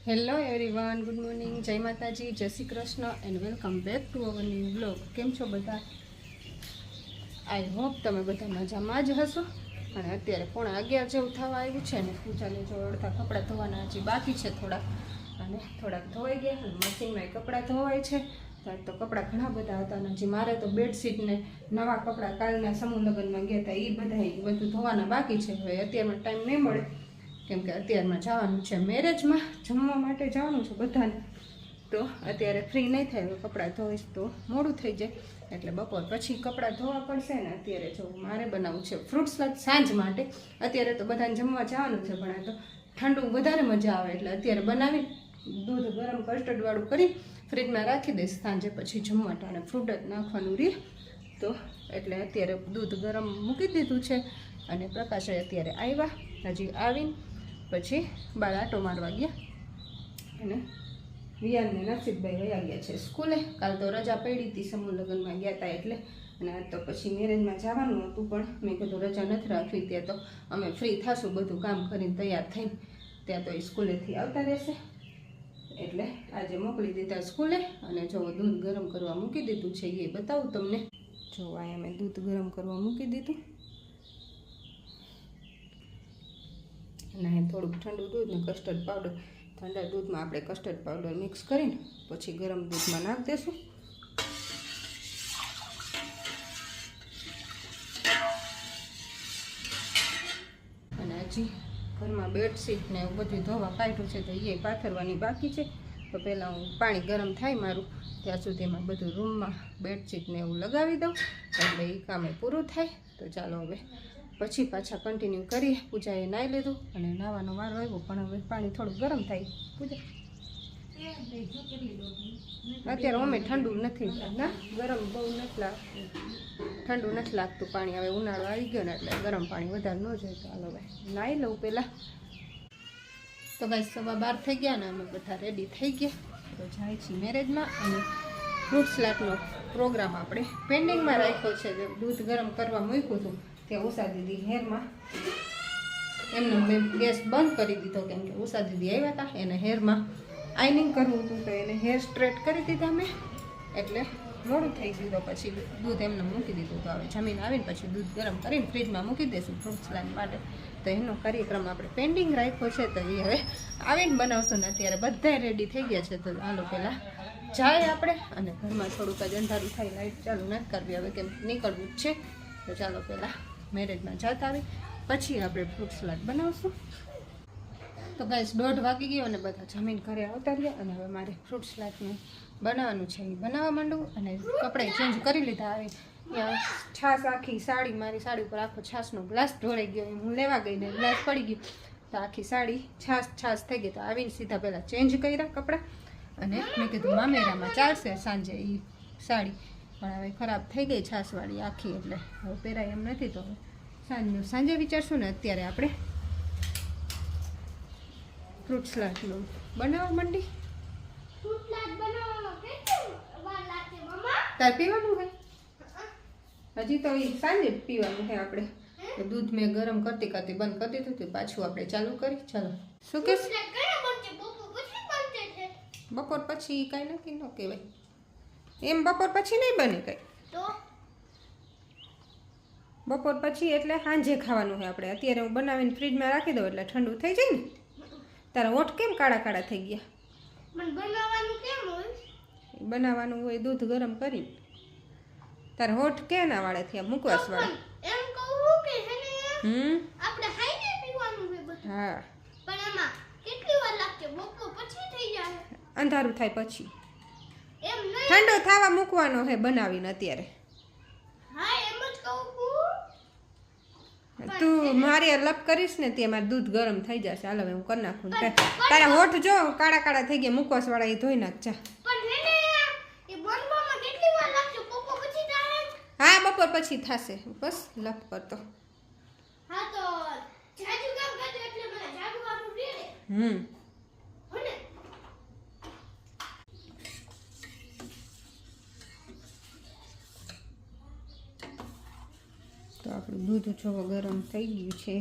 Hello everyone, good morning, જય માતાજી, જય Shri Krishna and welcome back to our new blog. કેમ છો બધા? આઈ હોપ તમે બધા મજામાં જ હશો. અને અત્યારે 11:30 જેવું થવા આવ્યું છે ને પૂજાને જો અડધા કપડાં ધોવાના હજી બાકી છે થોડાક, અને થોડાક ધોવાઈ ગયા અને મશીનમાં કપડાં ધોવાય છે. તો કપડાં ઘણા બધા હતા અને હજી મારે તો બેડશીટ ને નવા કપડાં કાલના સમૂહ લગ્નમાં ગયા હતા એ બધું ધોવાના બાકી છે. હવે અત્યારમાં ટાઈમ નહીં મળે કેમ કે અત્યારમાં જવાનું છે મેરેજમાં, જમવા માટે જવાનું છે બધાને. તો અત્યારે ફ્રી નહીં થાય, કપડાં ધોઈશ તો મોડું થઈ જાય, એટલે બપોર પછી કપડાં ધોવા પડશે ને. અત્યારે જો મારે બનાવવું છે ફ્રૂટ સલાડ સાંજ માટે. અત્યારે તો બધાને જમવા જવાનું છે પણ આ તો ઠંડુ વધારે મજા આવે એટલે અત્યારે બનાવી દૂધ ગરમ કસ્ટર્ડવાળું કરી ફ્રીજમાં રાખી દઈશ. સાંજે પછી જમવા ટાણે ફ્રૂટ જ નાખવાનું રહે તો એટલે અત્યારે દૂધ ગરમ મૂકી દીધું છે. અને પ્રકાશે અત્યારે આવ્યા, હજી આવીને પછી બાર આટો મારવા ગયા અને વિયાનને નસીબભાઈ વયા ગયા છે સ્કૂલે. કાલ તો રજા પડી હતી, સમૂહ લગ્નમાં ગયા હતા એટલે. અને આજ તો પછી મેરેજમાં જવાનું હતું પણ મેં કીધું રજા નથી રાખવી, ત્યાં તો અમે ફ્રી થશું બધું કામ કરીને તૈયાર થઈને, ત્યાં તો એ સ્કૂલેથી આવતા રહેશે એટલે આજે મોકલી દીધા સ્કૂલે. અને જો દૂધ ગરમ કરવા મૂકી દીધું છે એ બતાવું તમને. જો અહીંયા મેં દૂધ ગરમ કરવા મૂકી દીધું અને થોડુંક ઠંડુ દૂધ ને કસ્ટર્ડ પાવડર, ઠંડા દૂધમાં આપણે કસ્ટર્ડ પાવડર મિક્સ કરીને પછી ગરમ દૂધમાં નાખી દઈશું. અને હજી ઘરમાં બેડશીટ ને એવું બધું ધોવા કાઢ્યું છે તો એ પાથરવાની બાકી છે. તો પહેલાં હું પાણી ગરમ થાય મારું ત્યાં સુધીમાં બધું રૂમમાં બેડશીટ ને એવું લગાવી દઉં એટલે એ કામે પૂરું થાય. તો ચાલો હવે પછી પાછા કન્ટિન્યુ કરીએ. પૂજાએ નાહી લીધું અને નાવાનો વારો આવ્યો પણ હવે પાણી થોડું ગરમ થાય. પૂજા અત્યારે અમે ઠંડુ નથી ના, ગરમ બહુ નથી લાગતું, ઠંડુ નથી લાગતું પાણી. હવે ઉનાળો આવી ગયો ને એટલે ગરમ પાણી વધારે ન જોઈએ. તો હાલો હવે નાહી લઉં પહેલાં. તો ગાઈસ 12:15 થઈ ગયા ને અમે બધા રેડી થઈ ગયા. તો જાય છીએ મેરેજમાં. અને ફ્રૂટ સલાડનો પ્રોગ્રામ આપણે પેન્ડિંગમાં રાખ્યો છે. દૂધ ગરમ કરવા મૂક્યું હતું ત્યાં ઉષા દીદી હેરમાં એમને મેં ગેસ બંધ કરી દીધો કેમ કે ઉષા દીદી આવ્યા હતા, એને હેરમાં આઈનિંગ કરવું હતું તો એને હેર સ્ટ્રેટ કરી દીધા મેં, એટલે મોડું થઈ ગયું. તો પછી દૂધ એમને મૂકી દીધું. તો હવે જમીન આવીને પછી દૂધ ગરમ કરીને ફ્રીજમાં મૂકી દઈશું ફ્રૂટ સલાડ માટે. તો એનો કાર્યક્રમ આપણે પેન્ડિંગ રાખ્યો છે તો એ હવે આવીને બનાવશું ને. અત્યારે બધા રેડી થઈ ગયા છે તો હાલો પહેલાં જાય આપણે. અને ઘરમાં થોડુંક જ અંધારું થાય, લાઇટ ચાલુ નથી કરવી હવે કેમ નીકળવું જ છે. તો ચાલો પહેલાં મેરેજમાં જતા આવી પછી આપણે ફ્રૂટ સલાડ બનાવશું. તો ગાઈસ 1:30 વાગી ગયો અને બધા જમીન ઘરે આવતા રહ્યા. અને હવે મારે ફ્રૂટ સલાડનું બનાવવાનું છે એ બનાવવા માંડું. અને કપડાં ચેન્જ કરી લીધા. આવી ત્યાં છાશ આખી સાડી, મારી સાડી ઉપર આખો છાશનો ગ્લાસ ઢોળાઈ ગયો. હું લેવા ગઈ ને ગ્લાસ પડી ગયું તો આખી સાડી છાશ થઈ ગઈ. તો આવીને સીધા પહેલાં ચેન્જ કર્યા કપડાં. અને મેં કીધું મામેરામાં ચાલશે સાંજે એ સાડી, પણ હવે ખરાબ થઈ ગઈ છાશવાળી આખી, એટલે હવે પહેરાય એમ નથી. તો હવે સાંજે વિચારશું ને. અત્યારે આપણે ફ્રૂટ સલાડનું બનાવવા માંડી. તાર પીવાનું હોય હજી તો એ સાંજે જ પીવાનું છે આપણે. તો દૂધ મેં ગરમ કરતી કરતી બંધ કરી દીધું, પાછું આપણે ચાલુ કરી. ચાલો શું કે બપોર પછી કાંઈ નક્કી ન કહેવાય એમ. બપોર પછી નહીં બને કંઈ, બપોર પછી એટલે સાંજે ખાવાનું છે આપણે. અત્યારે હું બનાવીને ફ્રીજમાં રાખી દઉં એટલે ઠંડુ થઈ જાય ને. તારા હોઠ કેમ કાળા કાળા થઈ ગયા? બનાવવાનું હોય દૂધ ગરમ કરીને. તારા હોઠ કેના વાળે થયા? મુકવાસ વાળા? હા અંધારું થાય પછી એમ નહીં. ઠંડો થવા મૂકવાનો હે બનાવીને અત્યારે. હા એમ જ કહું છું. તું મારી આ લપ કરીશ ને તે મારું દૂધ ગરમ થઈ જશે. હાલો હવે હું કરી નાખું. તારા હોઠ જો કાળા કાળા થઈ ગયા. મુકવાસ વાળા એ ધોઈ નાખ જા. પણ એને એ બનવામાં કેટલી વાર લાગશે? પપ્પા પછી તારે? હા બપોર પછી થશે. બસ લપ કરતો. હા તો જાજુ કામ કરજો એટલે મને જાજુ કામ દે ને. હોને? તો આપણું દૂધ જો ગરમ થઈ ગયું છે.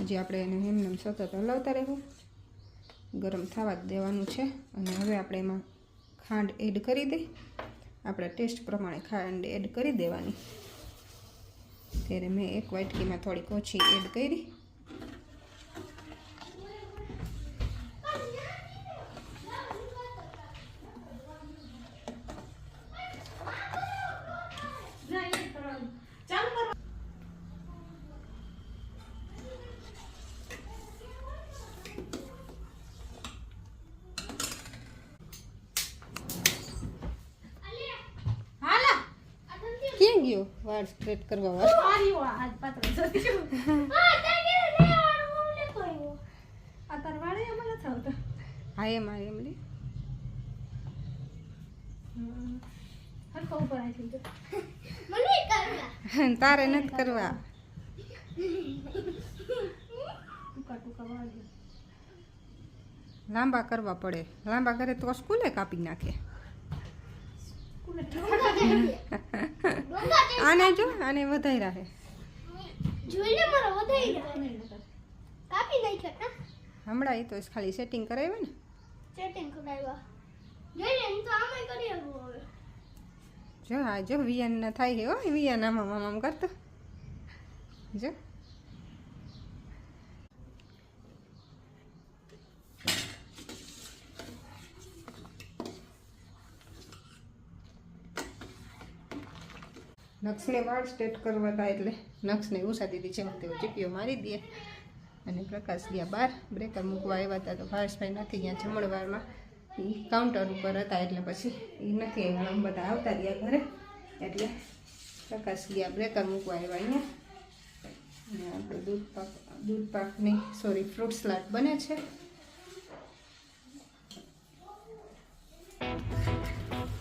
હજી આપણે એને એમને સતત હલાવતા રહેવું. ગરમ થવા જ દેવાનું છે. અને હવે આપણે એમાં ખાંડ એડ કરી દે. આપણા ટેસ્ટ પ્રમાણે ખાંડ એડ કરી દેવાની. ત્યારે મેં એક વાટકીમાં થોડીક ઓછી એડ કરી. ક્યાં ગયો વાળ સ્ટ્રેટ કરવા વાળો? મારી હાથ પાતળો થયો. હા તાકે લે આવું લે કોઈ. આ તાર વાળે મને થતો. હા એમ લે. હરકો ઉપર આવી થઈ ગયો. મને કરવા. તારે નથી કરવા. ટુકા વાળી. લાંબા કરવા પડે. લાંબા કરે તો સ્કૂલે કાપી નાખે. આને જો આને વધાઈ રહે. જોઈને મારો વધાઈ ગયા. કાપી નાખ્યા. હમણાં એ તો ખાલી સેટિંગ કરાવ્યું ને. સેટિંગ કરાવ્યા. જોઈને હું તો આમે કરી આવું હવે. જો હા જો વિયાન ના થાય છે. હો વિયાન આમ કરતો જો. નક્ષને વાળ સ્ટેટ કરવા હતા એટલે નક્ષને ઉષા દીધી છે વખતે ચીપીઓ મારી દે. અને પ્રકાશ ગયા બહાર બ્રેકર મૂકવા આવ્યા હતા. તો ભાવેશભાઈ નથી ગયા જમણવારમાં. એ કાઉન્ટર ઉપર હતા એટલે પછી એ નથી આવ્યા. આમ બધા આવતા રહ્યા ઘરે એટલે પ્રકાશ ગયા બ્રેકર મૂકવા આવ્યા અહીંયા. અને આપણે દૂધ પાકની ફ્રૂટ સલાડ બને છે.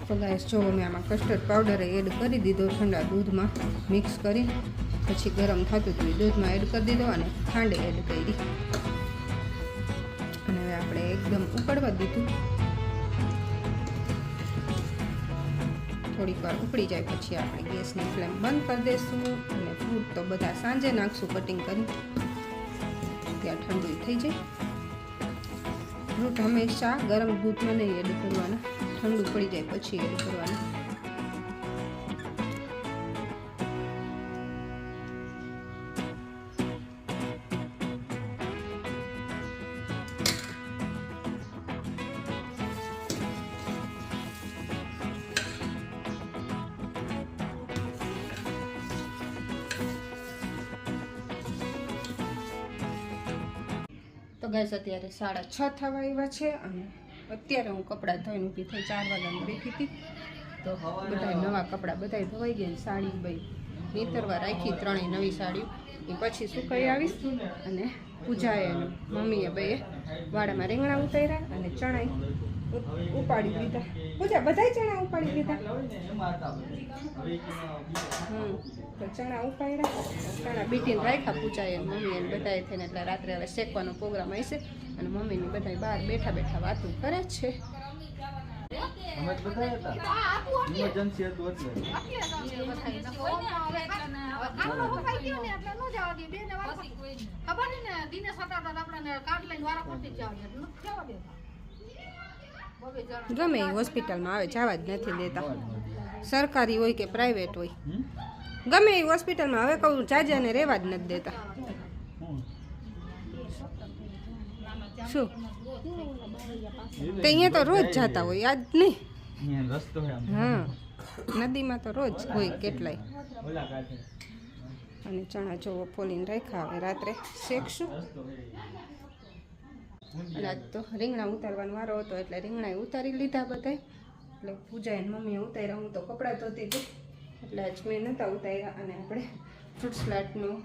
તો ગાઈસ જો મેં આમાં કસ્ટર્ડ પાવડર એડ કરી દીધો ઠંડા દૂધમાં મિક્સ કરી. પછી ગરમ થતું હતું દૂધમાં એડ કરી દીધો અને ખાંડ એડ કરી. અને હવે આપણે એકદમ ઉકળવા દીધું. થોડીક વાર ઉકળી જાય પછી આપણે ગેસની ફ્લેમ બંધ કરી દઈશું. અને ફ્રૂટ તો બધા સાંજે નાખશું કટિંગ કરી. ત્યાં ઠંડુ થઈ જાય. ફ્રૂટ હંમેશા ગરમ દૂધમાં નહીં એડ કરવાના. ઠંડુ પડી જાય પછી એડ કરવાના. તો ગાઈસ અત્યારે 6:30 થવા આવ્યા છે. અને અત્યારે હું કપડાં ધોઈને ઊભી થઈ 4 વાગ્યાની બેઠી હતી. તો બધા નવા કપડાં બધા ધોવાઈ ગયા. સાડી ભાઈ નીતરવા રાખી 3 નવી સાડીઓ. એ પછી સુકાઈ આવીશ. અને પૂજાએ અને મમ્મીએ બે વાડામાં રીંગણા ઉતાર્યા અને ચણા ઉપાડી લીધા. પૂજા બધાય ચણા ઉપાડી લીધા. તો ચણા ઉપાડ્યા. ચણા બીટીને રાખ્યા પૂજાએ મમ્મીએ બધાએ થઈને. એટલે રાત્રે હવે શેકવાનો પ્રોગ્રામ હશે. અને મમ્મીની બધા બહાર બેઠા બેઠા વાતો કરે છે. અમે જ બતાવ્યા હતા ઇમરજન્સી હતું એટલે ગમે એ હોસ્પિટલમાં આવે જવા જ નથી દેતા. સરકારી હોય કે પ્રાઇવેટ હોય ગમે એ હોસ્પિટલમાં હવે કહું જાજાને રહેવા જ નથી દેતા. શું તો અહીંયા તો રોજ જતા હોય યાદ નહીં. રસ્તો હા નદીમાં તો રોજ હોય કેટલાય. અને ચણા જોવો ફોલીને રાખ્યા. હવે રાત્રે શેકશું. અને આજ તો રીંગણા ઉતારવાનો વારો હતો એટલે રીંગણા ઉતારી લીધા બધાય. એટલે પૂજા અને મમ્મીએ ઉતાર્યા, હું તો કપડાં ધોતી હતી એટલે આજ મેં નહોતા ઉતાર્યા. અને આપણે ફ્રૂટ સલાડનું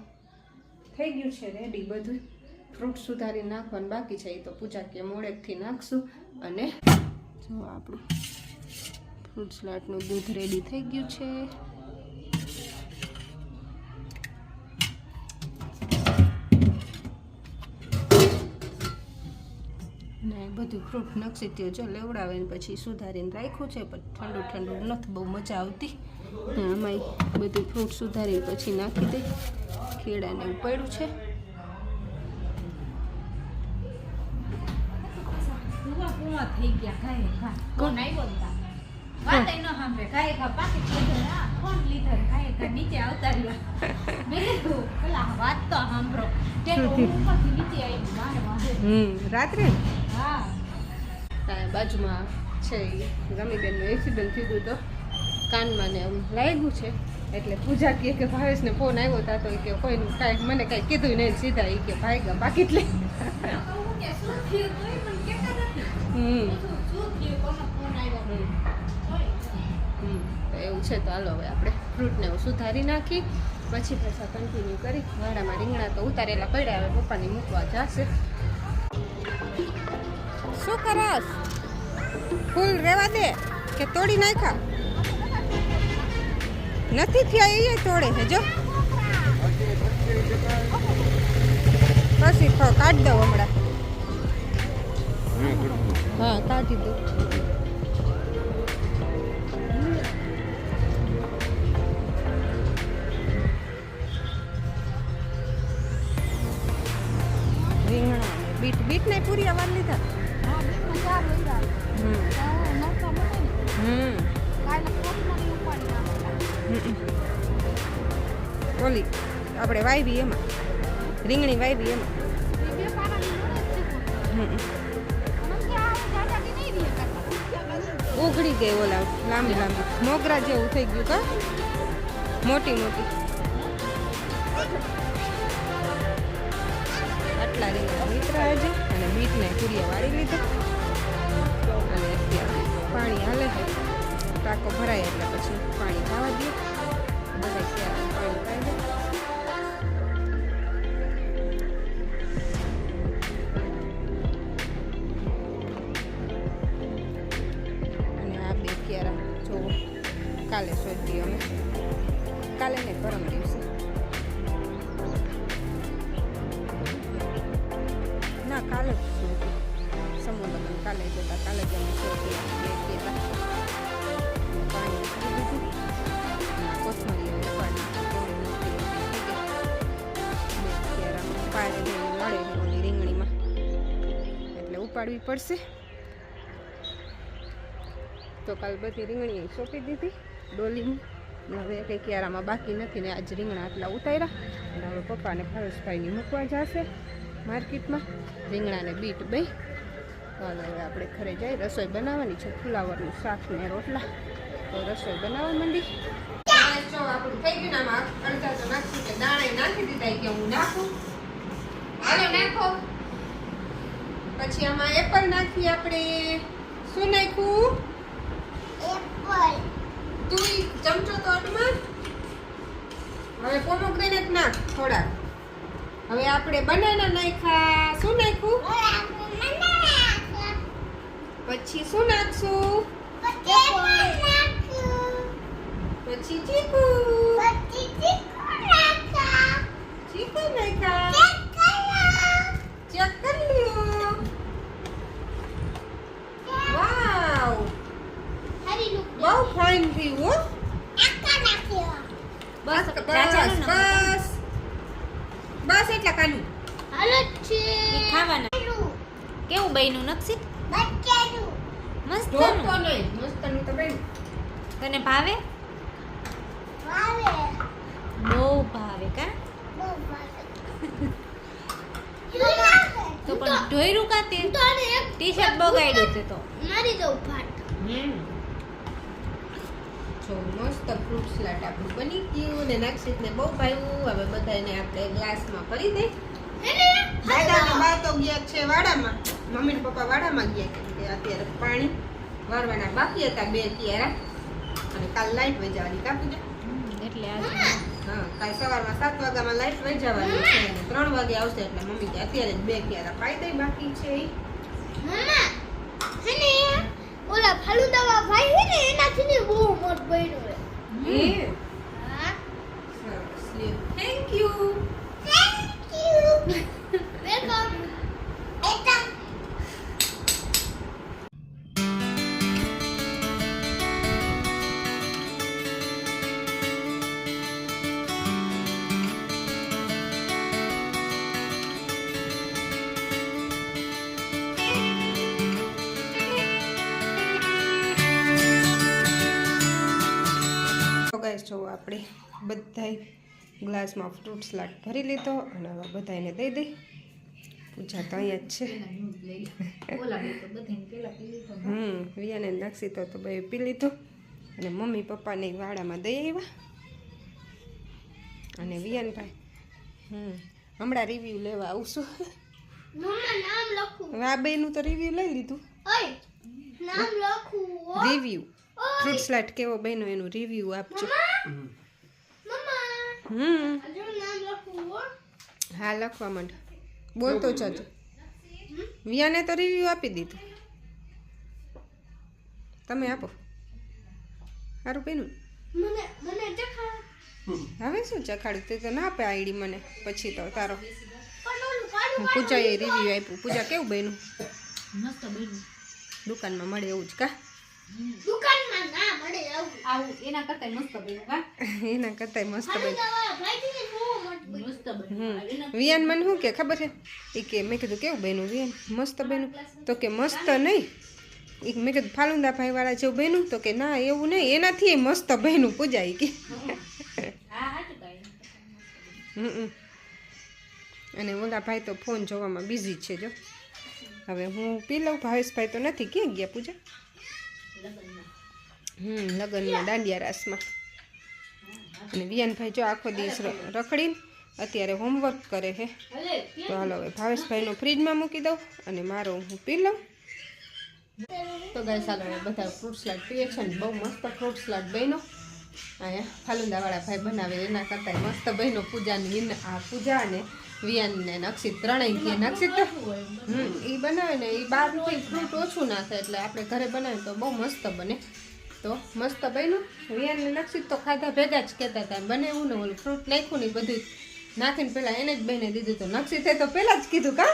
થઈ ગયું છે રેડી બધું. ફ્રૂટ સુધારી નાખવાનું બાકી છે, એ તો પૂજા કે મોડેકથી નાખશું. અને જો આપણું ફ્રૂટ સલાડનું દૂધ રેડી થઈ ગયું છે. ને બધું ફ્રૂટ નક્ષીત્યો જો લેવડાવે ને પછી સુધારીને રાખ્યું છે, પણ ઠંડુ ઠંડુ નથી બહુ મજા આવતી. આમાં બધું ફ્રૂટ સુધારી પછી નાખી દઈ. ખેડાને ઉપાડ્યું છે. પૂવા થઈ ગયા ખાય ખા કોણ આવ્યો તા વાત ન સાંભળે ખાય ખા પાકી લીધો આ કોણ લીધો ખાય ખા નીચે આવતા રહ્યા મેં કીધું પેલા વાત તો સાંભળો તે તો ઉપરથી નીચે આવી વાહે વાહે રાત્રે હા બાજુમાં છે રમીબેનનું એક્સિડન્ટ થયું તો કાનમાં ને આમ લાગ્યું છે. એટલે પૂજા કહે કે ભાવેશને ફોન આવ્યો હતા તો કે કોઈનું કાંઈ મને કાંઈ કીધું નહીં, સીધા એ કે ભાઈ ગયા પાકીટ લઈ. હું કે શું થયું તોય મને કહેતા નથી શું થયું કોનો ફોન આવ્યો તો એવું છે. તો હાલો હવે આપણે ફ્રૂટને એવું સુધારી નાખી પછી પાછા કન્ટિન્યુ કરી. વાડામાં રીંગણા તો ઉતારેલા પડ્યા, હવે પપ્પાની મૂકવા જશે. શું કરસ? ફૂલ રેવા દે કે તોડી નાખ્યા? નથી થયા એ તોડે છે જો. પછી કાઢી દઉં હમણાં. હા કાઢી દઉં. રીંગણા બીટ ને પૂરી અવાર લીધા. હા બેન ચાર લઈ રહ્યા નોકા મળે ને કાલે કોથમરી ઉપાડી નાખો ઓલી આપણે વાવી એમાં રીંગણી વાવી એમાં બે પારાની મળે છે મને કે આ જાજાની નહીં રહી કરતા ઉઘડી ગઈ ઓલા લાંબી લાંબી મોગરા જેવું થઈ ગયું કા મોટી મોટી. આટલા રીંગણા નીકળ્યા છે અને બીટને પૂરીએ વાળી લીધા. અને અત્યારે પાણી હાલે છે, ટાંકો ભરાય એટલે પછી પાણી ખાવા દઈએ. બધા પાણી પાઈ દે. અને આ બે ક્યારા જોવો કાલે શોધી અમે, કાલે ને પરમ દિવસે ના કાલે જ શોધી. સમૂહ કાલે જતા કાલે જ અમે શોધી બે ક્યારા પાણી કરી દીધું. કોથમરી ઉપાડી મળે ઓલી રીંગણીમાં એટલે ઉપાડવી પડશે. તો કાલ બધી રીંગણી સોંપી દીધી ડોલીની. હવે કંઈ ક્યારામાં બાકી નથી ને આજ રીંગણા આટલા ઉતાર્યા. અને હવે પપ્પાને ભાવેશભાઈને મૂકવા જશે માર્કેટમાં. રીંગણાને બીટ બે. હવે આપણે ઘરે જઈ રસોઈ બનાવવાની છે. ફુલાવરનું શાક ને રોટલા. તો રસોઈ બનાવવા માંડી. જો આપણું થઈ ગયું આમાં અડધા તો નાખશું કે દાણા નાખી દીધા કે હું નાખું. હાલો નાખો. પછી આમાં એપલ નાખીએ આપણે. શું નાખ્યું? એપલ. તું ચમચો તો અડમાં. હવે પોમોગ્રેનેટ નાખ થોડા. હવે આપણે બનાના નાખ્યા. શું નાખ્યું? પછી શું નાખશું? પછી ચીકુ. ચીકુ નાખ્યા. ચેક કરી લ્યો. વાવ બહુ ફાઇન થયું હો. બસ બસ બસ બસ એટલા કાનું ખાવાના કેવું બન્યું નક્ષી મસ્ત ઢોકો નહીં મસ્તનું તો બેન તને ભાવે બહુ ભાવે કા તો પણ ઢોયરું કાતે ટી-શર્ટ બગાડ્યું છે તો મારી દઉં ફાટ જો મસ્ત ફ્રૂટ સલાડ આપણું બની ગયું ને નક્ષિતને બહુ ભાવ્યું. હવે બધાને આપણે ગ્લાસમાં ભરી દઈ. દાદા ને બા તો ગયા છે વાડામાં, મમ્મી ને પપ્પા વાડામાં ગયા કેમ કે અત્યારે પાણી વારવાના બાકી હતા 2 ક્યારા અને કાલ લાઈટ વહી જવાની કા પૂજા. એટલે આજે હા કાલ સવારમાં 7 વાગ્યામાં લાઈટ વહી જવાની છે અને 3 વાગે આવશે એટલે મમ્મી કે અત્યારે જ 2 ક્યારા પાઈ દઈ બાકી છે ઈ. મામા હને ઓલા ફાલુદા ભાઈ હે ને એનાથી ને બહુ મોટ બન્યો હે એ હા સરસ લ્યો. Thank you. Thank you welcome એટા તો ગાઈસ જો આપણે બધાય ગ્લાસમાં ફ્રૂટ સલાડ ભરી લીધો અને હવે બધાને દઈ દઈ. પૂજા તો અહીંયા જ છે. લઈ લે ઓલા બે તો બધાને પેલા પી લીધો વિયાને નાખી તો બે પી લીધો અને મમ્મી પપ્પાને ઈ વાડામાં દઈ આવ્યા અને વિયાનભાઈ હમણાં રિવ્યૂ લેવા આવશું. મમ્મા નામ લખું હવે આ બેનું તો રિવ્યૂ લઈ લીધું. ઓય નામ લખું રિવ્યૂ ફ્રૂટ સલાડ કેવો બન્યો એનું રિવ્યૂ આપજો. મમ્મા હજુ નામ લખું હો હા લખવા માંડ, બોલતો જજો. વિયાને તો રિવ્યૂ આપી દીધું, તમે આપો. સારું બેનું મને મને દેખાડ હવે શું ચખાડ્યું તે તો ના આપે આઈડી મને પછી તો તારો. પણ ઓલું કાઢું પૂજાએ રિવ્યૂ આપ્યું. પૂજા કેવું બન્યું? મસ્ત બન્યું. દુકાનમાં મળે એવું જ કા? દુકાનમાં ના મળે આવું આવું એના કરતા મસ્ત બન્યું કા એના કરતાંય મસ્ત બન્યું. ફાલુદા ભાઈ ને બહુ મોટ બન્યો મસ્ત બન્યું એના વિયાન મને શું કે ખબર છે એ કે મેં કીધું કેવું બન્યું વિયાન? મસ્ત બન્યું. તો કે મસ્ત નહીં. એક મેં કીધું ફાલુદા ભાઈવાળા જેવું બન્યું? તો કે ના એવું નહીં, એનાથી મસ્ત બન્યું પૂજા ઈ કે. હા હાચું કાંઈ અને ઓલા ભાઈ તો ફોન જોવામાં બિઝી છે જો. હવે હું પી લઉં. ભાવેશભાઈ તો નથી, ક્યાં ગયા પૂજા? લગ્નમાં દાંડિયા રાસમાં. અને વિયાનભાઈ જો આખો દિવસ રખડીને અત્યારે હોમવર્ક કરે છે. તો હાલો હવે ભાવેશભાઈનો ફ્રીજમાં મૂકી દઉં અને મારો હું પી લઉં. તો ગાઈસ ચાલો હવે બધા ફ્રૂટ સલાડ પીએ છે ને બહુ મસ્ત ફ્રૂટ સલાડ બન્યો. અહીંયા ફાલુદાવાળા ભાઈ બનાવે એના કરતાં મસ્ત બન્યો. પૂજાની આ પૂજા અને વિયાનને નક્ષિત ત્રણેય કે નક્ષિત તો એ બનાવે ને એ બહારથી ફ્રૂટ ઓછું નાખે એટલે આપણે ઘરે બનાવીએ તો બહુ મસ્ત બને. તો મસ્ત બન્યું. વિયાનને નક્ષિત તો ખાધા ભેગા જ કહેતા હતા બને એવું ને ઓલું ફ્રૂટ નાખ્યું ને બધું નાખીને પેલા એને જ બહેને દીધું. તો નક્ષિતે તો પેલા જ કીધું કા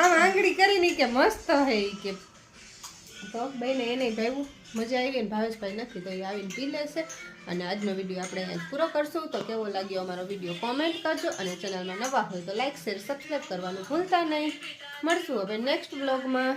આમ આંગળી કરીને કે મસ્ત હે ઈ કે. તો બહેને એને ભાવ્યું, મજા આવી. અને ભાવેશભાઈ નથી તો એ આવીને પી લેશે. અને આજનો વિડીયો આપણે અહીંયા પૂરો કરશું. તો કેવો લાગ્યો અમારો વિડીયો કોમેન્ટ કરજો અને ચેનલમાં નવા હોય તો લાઈક શેર સબસ્ક્રાઈબ કરવાનું ભૂલતા નહીં. મળશું હવે નેક્સ્ટ બ્લોગમાં.